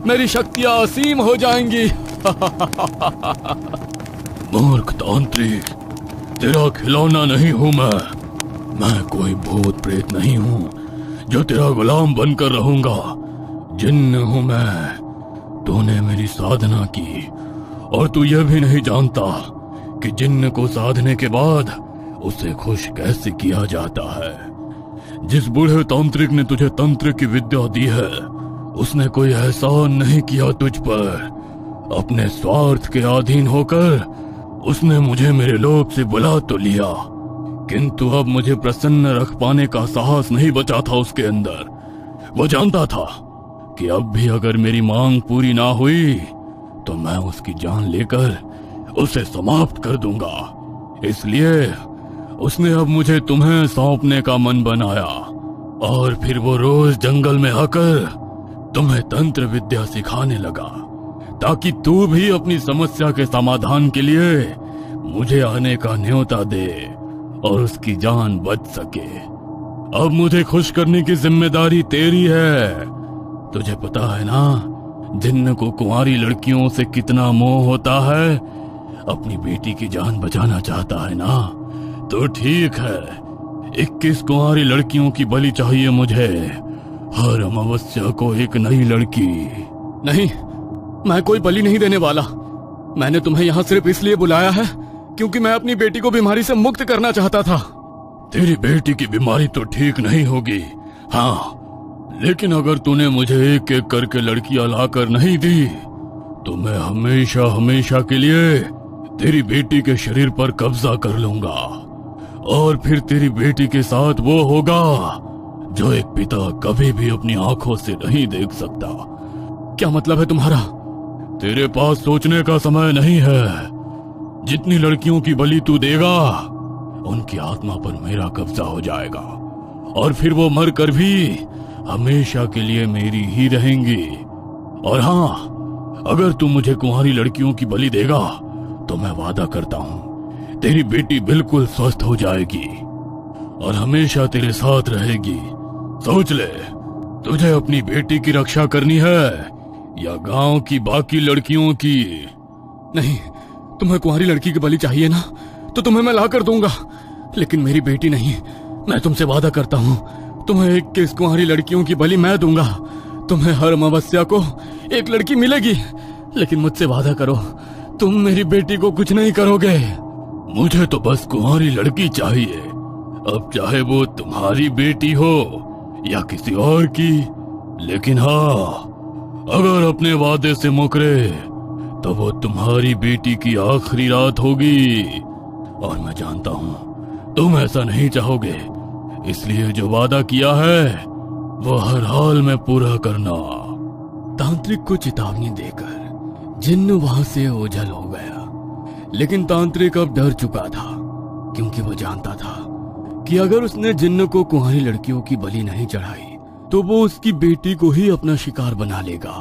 मेरी शक्तियां असीम हो जाएंगी। मूर्ख तांत्रिक, तेरा खिलौना नहीं हूं मैं कोई भूत प्रेत नहीं हूं जो तेरा गुलाम बनकर रहूंगा। जिन्न हूं मैं। तूने मेरी साधना की और तू यह भी नहीं जानता कि जिन्न को साधने के बाद उसे खुश कैसे किया जाता है। जिस बूढ़े तांत्रिक ने तुझे तंत्र की विद्या दी है उसने कोई एहसान नहीं किया तुझ पर। अपने स्वार्थ के अधीन होकर उसने मुझे मेरे लोक से बुला तो लिया, किंतु अब मुझे प्रसन्न रख पाने का साहस नहीं बचा था उसके अंदर। वो जानता था कि अब भी अगर मेरी मांग पूरी ना हुई तो मैं उसकी जान लेकर उसे समाप्त कर दूंगा। इसलिए उसने अब मुझे तुम्हें सौंपने का मन बनाया। और फिर वो रोज जंगल में आकर तुम्हें तंत्र विद्या सिखाने लगा ताकि तू भी अपनी समस्या के समाधान के लिए मुझे आने का न्योता दे और उसकी जान बच सके। अब मुझे खुश करने की जिम्मेदारी तेरी है। तुझे पता है ना जिन्न को कुंवारी लड़कियों से कितना मोह होता है। अपनी बेटी की जान बचाना चाहता है ना, तो ठीक है, 21 कुंवारी लड़कियों की बलि चाहिए मुझे। हर अमावस्या को एक नई लड़की। नहीं, मैं कोई बलि नहीं देने वाला। मैंने तुम्हें यहाँ सिर्फ इसलिए बुलाया है क्योंकि मैं अपनी बेटी को बीमारी से मुक्त करना चाहता था। तेरी बेटी की बीमारी तो ठीक नहीं होगी, हाँ, लेकिन अगर तूने मुझे एक एक करके लड़कियां लाकर नहीं दी तो मैं हमेशा हमेशा के लिए तेरी बेटी के शरीर पर कब्जा कर लूंगा और फिर तेरी बेटी के साथ वो होगा जो एक पिता कभी भी अपनी आंखों से नहीं देख सकता। क्या मतलब है तुम्हारा? तेरे पास सोचने का समय नहीं है। जितनी लड़कियों की बलि तू देगा उनकी आत्मा पर मेरा कब्जा हो जाएगा और फिर वो मर कर भी हमेशा के लिए मेरी ही रहेंगी। और हाँ, अगर तू मुझे कुंवारी लड़कियों की बलि देगा तो मैं वादा करता हूँ तेरी बेटी बिल्कुल स्वस्थ हो जाएगी और हमेशा तेरे साथ रहेगी। सोच ले, तुझे अपनी बेटी की रक्षा करनी है या गांव की बाकी लड़कियों की? नहीं, तुम्हें कुंवारी लड़की की बलि चाहिए ना, तो तुम्हें मैं ला कर दूंगा, लेकिन मेरी बेटी नहीं। मैं तुमसे वादा करता हूँ तुम्हें 21 कुंवारी लड़कियों की बलि मैं दूंगा। तुम्हें हर अमावस्या को एक लड़की मिलेगी, लेकिन मुझसे वादा करो तुम मेरी बेटी को कुछ नहीं करोगे। मुझे तो बस कुंवारी लड़की चाहिए, अब चाहे वो तुम्हारी बेटी हो या किसी और की। लेकिन हाँ, अगर अपने वादे से मुकरे तो वो तुम्हारी बेटी की आखिरी रात होगी और मैं जानता हूँ तुम ऐसा नहीं चाहोगे, इसलिए जो वादा किया है वो हर हाल में पूरा करना। तांत्रिक को चेतावनी देकर जिन्न वहां से ओझल हो गया, लेकिन तांत्रिक अब डर चुका था क्योंकि वो जानता था कि अगर उसने जिन्न को कुंवारी लड़कियों की बलि नहीं चढ़ाई तो वो उसकी बेटी को ही अपना शिकार बना लेगा।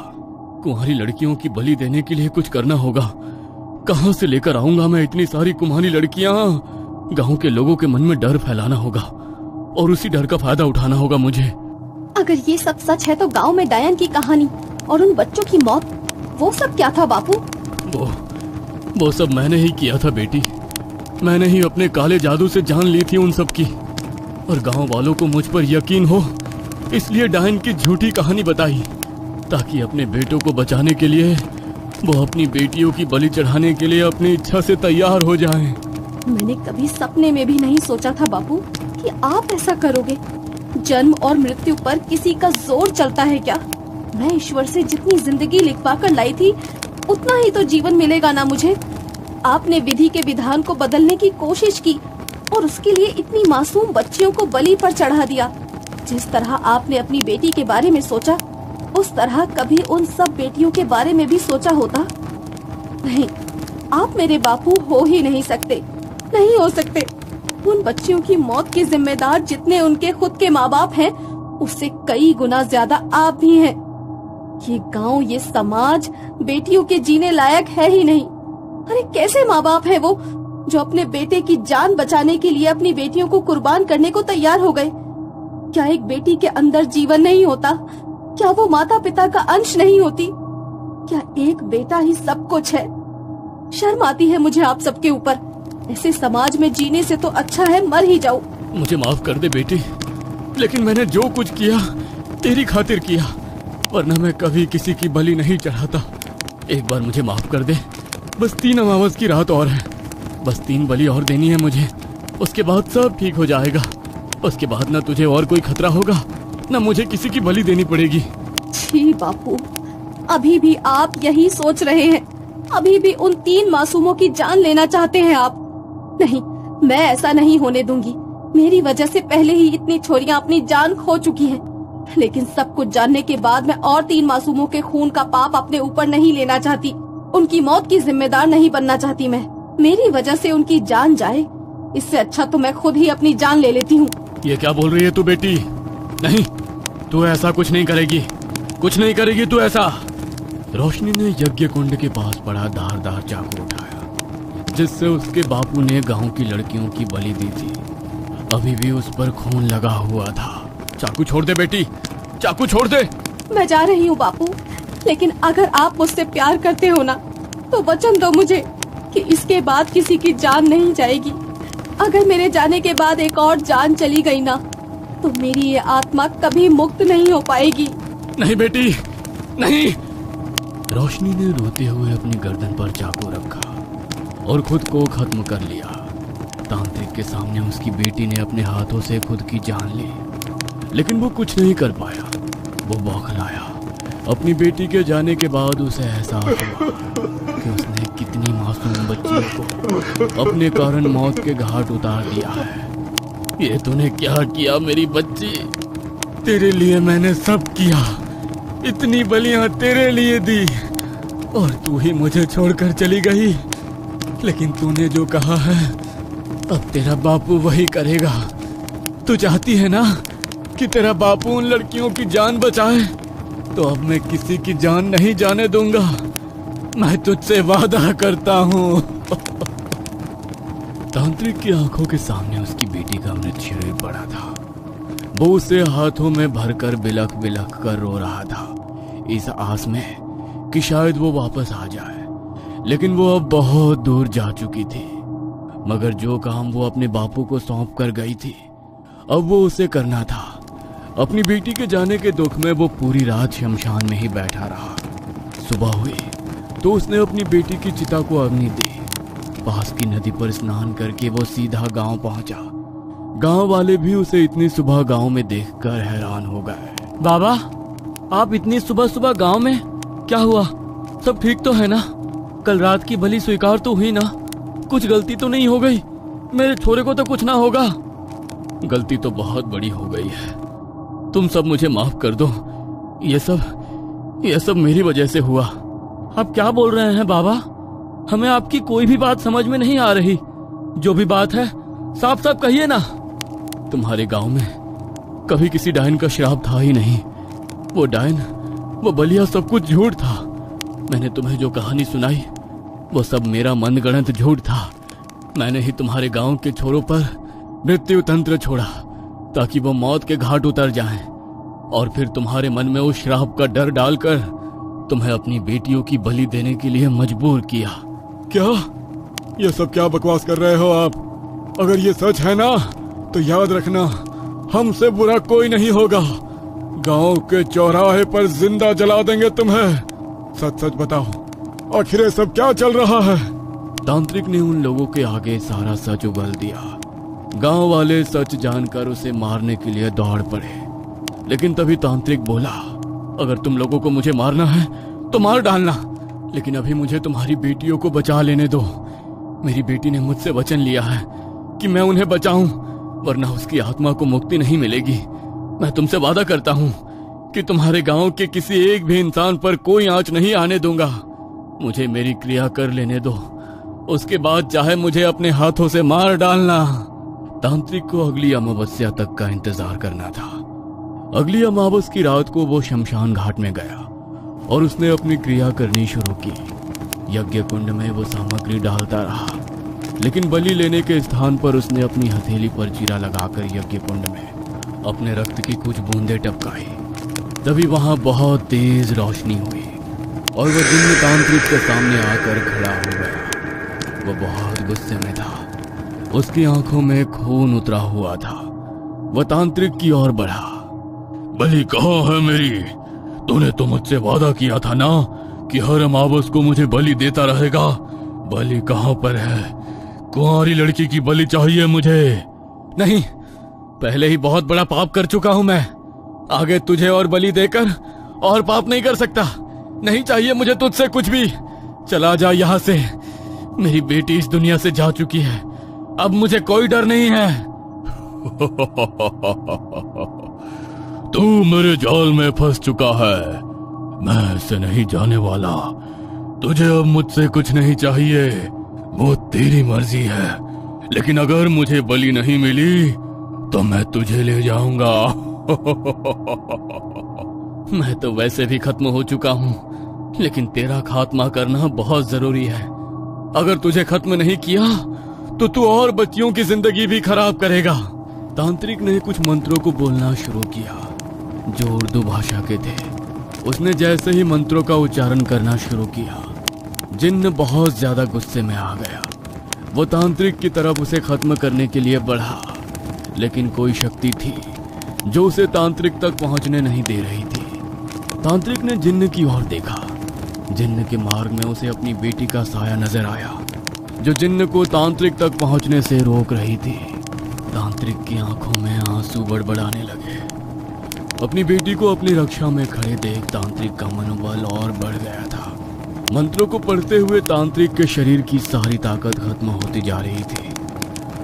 कुंवारी लड़कियों की बलि देने के लिए कुछ करना होगा। कहां से लेकर आऊंगा मैं इतनी सारी कुंवारी लड़कियां? गांव के लोगों के मन में डर फैलाना होगा और उसी डर का फायदा उठाना होगा मुझे। अगर ये सब सच है तो गांव में डायन की कहानी और उन बच्चों की मौत, वो सब क्या था बापू? वो सब मैंने ही किया था बेटी। मैंने ही अपने काले जादू से जान ली थी उन सब की, और गांव वालों को मुझ पर यकीन हो इसलिए डायन की झूठी कहानी बताई ताकि अपने बेटों को बचाने के लिए वो अपनी बेटियों की बलि चढ़ाने के लिए अपनी इच्छा से तैयार हो जाएं। मैंने कभी सपने में भी नहीं सोचा था बापू कि आप ऐसा करोगे। जन्म और मृत्यु पर किसी का जोर चलता है क्या? मैं ईश्वर से जितनी जिंदगी लिखवा कर लाई थी उतना ही तो जीवन मिलेगा ना मुझे। आपने विधि के विधान को बदलने की कोशिश की और उसके लिए इतनी मासूम बच्चियों को बलि पर चढ़ा दिया। जिस तरह आपने अपनी बेटी के बारे में सोचा उस तरह कभी उन सब बेटियों के बारे में भी सोचा होता? नहीं, आप मेरे बापू हो ही नहीं सकते, नहीं हो सकते। उन बच्चियों की मौत के जिम्मेदार जितने उनके खुद के माँ बाप हैं, उससे कई गुना ज्यादा आप भी हैं। ये गांव, ये समाज बेटियों के जीने लायक है ही नहीं। अरे कैसे माँ बाप है वो जो अपने बेटे की जान बचाने के लिए अपनी बेटियों को कुर्बान करने को तैयार हो गए? क्या एक बेटी के अंदर जीवन नहीं होता? क्या वो माता पिता का अंश नहीं होती? क्या एक बेटा ही सब कुछ है? शर्म आती है मुझे आप सबके ऊपर। ऐसे समाज में जीने से तो अच्छा है मर ही जाऊं। मुझे माफ कर दे बेटी, लेकिन मैंने जो कुछ किया तेरी खातिर किया, वरना मैं कभी किसी की बलि नहीं चढ़ाता। एक बार मुझे माफ कर दे, बस 3 अमावस की रात और है, बस 3 बलि और देनी है मुझे, उसके बाद सब ठीक हो जाएगा। उसके बाद ना तुझे और कोई खतरा होगा, ना मुझे किसी की बलि देनी पड़ेगी। छी बापू, अभी भी आप यही सोच रहे हैं? अभी भी उन 3 मासूमों की जान लेना चाहते हैं आप? नहीं, मैं ऐसा नहीं होने दूंगी। मेरी वजह से पहले ही इतनी छोरियां अपनी जान खो चुकी हैं, लेकिन सब कुछ जानने के बाद मैं और 3 मासूमों के खून का पाप अपने ऊपर नहीं लेना चाहती। उनकी मौत की जिम्मेदार नहीं बनना चाहती मैं। मेरी वजह से उनकी जान जाए, इससे अच्छा तो मैं खुद ही अपनी जान ले लेती हूँ। ये क्या बोल रही है तू बेटी? नहीं, तू ऐसा कुछ नहीं करेगी, कुछ नहीं करेगी तू ऐसा। रोशनी ने यज्ञ कुंड के पास पड़ा धारदार चाकू उठाया, जिससे उसके बापू ने गांव की लड़कियों की बलि दी थी। अभी भी उस पर खून लगा हुआ था। चाकू छोड़ दे बेटी, चाकू छोड़ दे। मैं जा रही हूँ बापू, लेकिन अगर आप मुझसे प्यार करते हो ना, तो वचन दो मुझे कि इसके बाद किसी की जान नहीं जाएगी। अगर मेरे जाने के बाद एक और जान चली गई ना, तो मेरी ये आत्मा कभी मुक्त नहीं हो पाएगी। नहीं बेटी, नहीं। रोशनी ने रोते हुए अपनी गर्दन पर चाकू रखा और खुद को खत्म कर लिया। तांत्रिक के सामने उसकी बेटी ने अपने हाथों से खुद की जान ली, लेकिन वो कुछ नहीं कर पाया। वो बौखलाया। अपनी बेटी के जाने के बाद उसे एहसास हुआ कि उसने कितनी मासूम बच्ची को अपने कारण मौत के घाट उतार दिया है। ये तूने क्या किया मेरी बच्ची? तेरे लिए मैंने सब किया, इतनी बलियां तेरे लिए दी, और तू ही मुझे छोड़कर चली गई। लेकिन तूने जो कहा है, अब तेरा बापू वही करेगा। तू चाहती है ना कि तेरा बापू उन लड़कियों की जान बचाए, तो अब मैं किसी की जान नहीं जाने दूंगा। मैं तुझसे वादा करता हूँ। तांत्रिक की आंखों के सामने उसकी बेटी का मृत शरीर पड़ा था। वो उसे हाथों में भरकर बिलख बिलख कर रो रहा था, इस आस में कि शायद वो वापस आ जाए। लेकिन वो अब बहुत दूर जा चुकी थी। मगर जो काम वो अपने बापू को सौंप कर गई थी, अब वो उसे करना था। अपनी बेटी के जाने के दुख में वो पूरी रात शमशान में ही बैठा रहा। सुबह हुई तो उसने अपनी बेटी की चिता को अग्नि दी। पास की नदी पर स्नान करके वो सीधा गांव पहुंचा। गांव वाले भी उसे इतनी सुबह गांव में देखकर हैरान हो गए। बाबा, आप इतनी सुबह सुबह गांव में? क्या हुआ? सब ठीक तो है ना? कल रात की बलि स्वीकार तो हुई ना? कुछ गलती तो नहीं हो गई? मेरे छोरे को तो कुछ ना होगा? गलती तो बहुत बड़ी हो गई है, तुम सब मुझे माफ कर दो। ये सब मेरी वजह से हुआ। आप क्या बोल रहे हैं बाबा? हमें आपकी कोई भी बात समझ में नहीं आ रही। जो भी बात है साफ साफ कहिए ना। तुम्हारे गांव में कभी किसी डायन का श्राप था ही नहीं। वो डायन, वो बलिया, सब कुछ झूठ था। मैंने तुम्हें जो कहानी सुनाई, वो सब मेरा मनगढ़ंत झूठ था। मैंने ही तुम्हारे गांव के छोरों पर मृत्यु तंत्र छोड़ा ताकि वो मौत के घाट उतर जाएं, और फिर तुम्हारे मन में उस श्राप का डर डालकर तुम्हें अपनी बेटियों की बलि देने के लिए मजबूर किया। क्या? ये सब क्या बकवास कर रहे हो आप? अगर ये सच है ना, तो याद रखना, हमसे बुरा कोई नहीं होगा। गांव के चौराहे पर जिंदा जला देंगे तुम्हें। सच सच बताओ, आखिर ये सब क्या चल रहा है? तांत्रिक ने उन लोगों के आगे सारा सच उगल दिया। गांव वाले सच जानकर उसे मारने के लिए दौड़ पड़े। लेकिन तभी तांत्रिक बोला, अगर तुम लोगों को मुझे मारना है तो मार डालना, लेकिन अभी मुझे तुम्हारी बेटियों को बचा लेने दो। मेरी बेटी ने मुझसे वचन लिया है कि मैं उन्हें बचाऊं, वरना उसकी आत्मा को मुक्ति नहीं मिलेगी। मैं तुमसे वादा करता हूं कि तुम्हारे गांव के किसी एक भी इंसान पर कोई आंच नहीं आने दूंगा। मुझे मेरी क्रिया कर लेने दो, उसके बाद चाहे मुझे अपने हाथों से मार डालना। तांत्रिक को अगली अमावस्या तक का इंतजार करना था। अगली अमावस की रात को वो शमशान घाट में गया और उसने अपनी क्रिया करनी शुरू की। यज्ञ कुंड में वो सामग्री डालता रहा, लेकिन बलि लेने के स्थान पर उसने अपनी हथेली पर चीरा लगाकर यज्ञ कुंड में अपने रक्त की कुछ बूंदें टपकाई। तभी वहां बहुत तेज रोशनी हुई और वह जिन्न तांत्रिक के सामने आकर खड़ा हो गया। वह बहुत गुस्से में था, उसकी आंखों में खून उतरा हुआ था। वह तांत्रिक की ओर बढ़ा। बलि कहाँ है मेरी? तूने तो मुझसे वादा किया था ना कि हर अमावस को मुझे बलि देता रहेगा। बलि कहाँ पर है? कुंवारी लड़की की बलि चाहिए मुझे। नहीं, पहले ही बहुत बड़ा पाप कर चुका हूं मैं। आगे तुझे और बलि देकर और पाप नहीं कर सकता। नहीं चाहिए मुझे तुझसे कुछ भी। चला जा यहाँ से। मेरी बेटी इस दुनिया से जा चुकी है, अब मुझे कोई डर नहीं है। तू मेरे जाल में फंस चुका है, मैं ऐसे नहीं जाने वाला। तुझे अब मुझसे कुछ नहीं चाहिए, वो तेरी मर्जी है। लेकिन अगर मुझे बलि नहीं मिली तो मैं तुझे ले जाऊंगा। मैं तो वैसे भी खत्म हो चुका हूं, लेकिन तेरा खात्मा करना बहुत जरूरी है। अगर तुझे खत्म नहीं किया तो तू और बच्चियों की जिंदगी भी खराब करेगा। तांत्रिक ने कुछ मंत्रों को बोलना शुरू किया जो उर्दू भाषा के थे। उसने जैसे ही मंत्रों का उच्चारण करना शुरू किया, जिन्न बहुत ज्यादा गुस्से में आ गया। वो तांत्रिक की तरफ उसे खत्म करने के लिए बढ़ा, लेकिन कोई शक्ति थी जो उसे तांत्रिक तक पहुंचने नहीं दे रही थी। तांत्रिक ने जिन्न की ओर देखा। जिन्न के मार्ग में उसे अपनी बेटी का साया नजर आया, जो जिन्न को तांत्रिक तक पहुंचने से रोक रही थी। तांत्रिक की आंखों में आंसू बड़बड़ाने लगे। अपनी बेटी को अपनी रक्षा में खड़े देख तांत्रिक का मनोबल और बढ़ गया था। मंत्रों को पढ़ते हुए तांत्रिक के शरीर की सारी ताकत खत्म होती जा रही थी।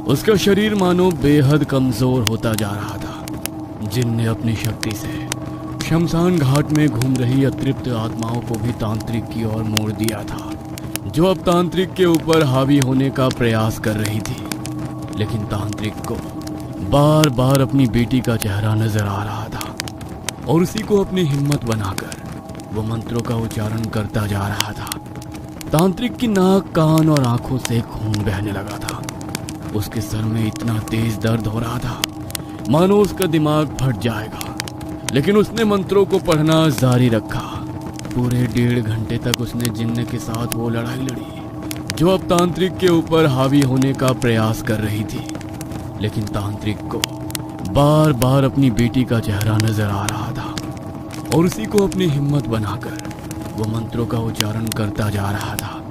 उसका शरीर मानो बेहद कमजोर होता जा रहा था। जिन्न ने अपनी शक्ति से शमशान घाट में घूम रही अतृप्त आत्माओं को भी तांत्रिक की ओर मोड़ दिया था, जो अब तांत्रिक के ऊपर हावी होने का प्रयास कर रही थी। लेकिन तांत्रिक को बार बार अपनी बेटी का चेहरा नजर आ रहा था और उसी को अपनी हिम्मत बनाकर वो मंत्रों का उच्चारण करता जा रहा था। तांत्रिक की नाक, कान और आंखों से खून बहने लगा था। उसके सर में इतना तेज दर्द हो रहा था मानो उसका दिमाग फट जाएगा, लेकिन उसने मंत्रों को पढ़ना जारी रखा। पूरे 1.5 घंटे तक उसने जिन्न के साथ वो लड़ाई लड़ी जो अब तांत्रिक के ऊपर हावी होने का प्रयास कर रही थी। लेकिन तांत्रिक को बार बार अपनी बेटी का चेहरा नजर आ रहा था और उसी को अपनी हिम्मत बनाकर वो मंत्रों का उच्चारण करता जा रहा था।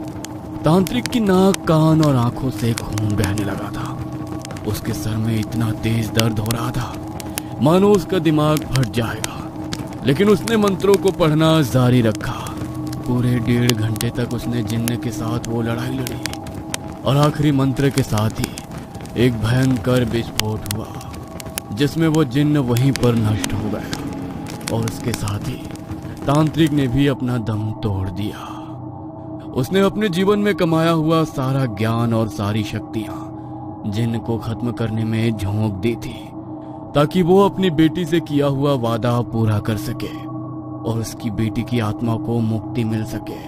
तांत्रिक की नाक, कान और आंखों से खून बहने लगा था। उसके सर में इतना तेज दर्द हो रहा था मानो उसका दिमाग फट जाएगा, लेकिन उसने मंत्रों को पढ़ना जारी रखा। पूरे 1.5 घंटे तक उसने जिन्न के साथ वो लड़ाई लड़ी और आखिरी मंत्र के साथ ही एक भयंकर विस्फोट हुआ, जिसमें वो जिन्न वहीं पर नष्ट हो गया और उसके साथ ही तांत्रिक ने भी अपना दम तोड़ दिया। उसने अपने जीवन में कमाया हुआ सारा ज्ञान और सारी शक्तियां जिन्न को खत्म करने में झोंक दी थी, ताकि वो अपनी बेटी से किया हुआ वादा पूरा कर सके और उसकी बेटी की आत्मा को मुक्ति मिल सके।